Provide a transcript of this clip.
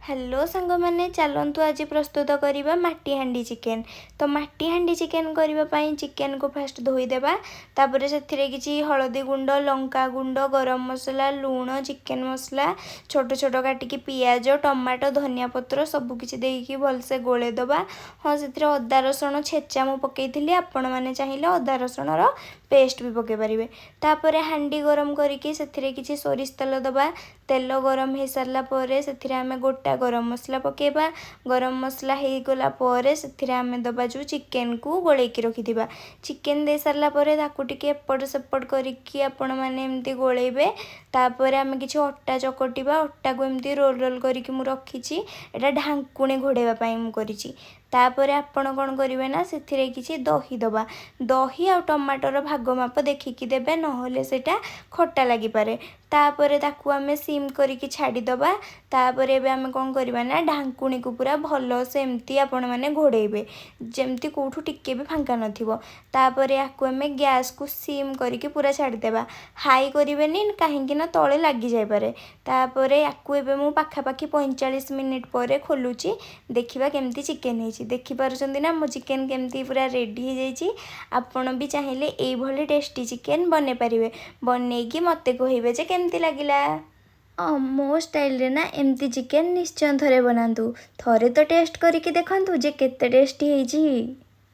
Hello सांग मैंने चलतु आज प्रस्तुत करवा माटी हांडी चिकेन। तो माटी हांडी चिकेन करने चिकेन को फास्ट धोईदेवा। तापर से किसी हलदी गुंड, लंका गुंड, गरम मसला, लुण, चिकेन मसला, छोट छोट काटिकी पियाज, टमाटो, धनिया पत्र सबकिछि देकी भलसे गोलेदबा। हाँ से अदा रसुण छेचा मु पकई आपण मैंने चाहिए अदा रसुणर पेस्ट भी पकई पारे। तापर हांडी गरम करके किसी सोरिष तेल दबा। तेल गरम हो सारा पर से आम गोटा गरम मसला पकेबा। गरम मसला हो गला पर से आम दबा जो चिकेन को गोलेकी रखिथिबा। चिकेन दे सारा पर ताकू टिके एपट सेपट करिकी आपण माने एमती गोलेबे। तापर आम किछि अट्टा चकटिबा। अट्टा को एमती रोल रोल करिकी मु रखिछि। एटा ढांकुणी घोड़ेबा पई मु करिछि। तापर आपण कोन करिवे ना सेथिरे किछि दही दबा। दही आ टमाटर भाग माप देखिकी देबे, नहले सेटा खट्टा लागि पारे। तापर ताकू आमे सीम करिकी छाड़ी दबा। तापर एबे आमे कोन करबा ना ढांकुणी को पूरा भलो से एमती आपण माने घोड़ेबे जेमती कोठू टिके भी फांका नथिबो। तापर याकू आमे गैस को सीम करिकी पूरा छाड़ी देबा। हाई करिवेनी काहेकि ना तळे लागि जाय पारे। तापर याकू एबे मु पाखा पाखी 45 मिनिट पर खोलुची। देखिबा केमती चिकेन हे। देखि पारुछंती ना मो चिकेन केमती पूरा रेडी हो जाइछि। आपण भी चाहिए एई भली टेस्टी चिकेन बने पारिबे। बनेकी मते कहिबे जे केमती लागिला। मो स्टाइल रे ना एमती चिकेन निश्चय थरे बनातु। थरे तो टेस्ट करिकी देखंतु जे केते टेस्टी हेछि।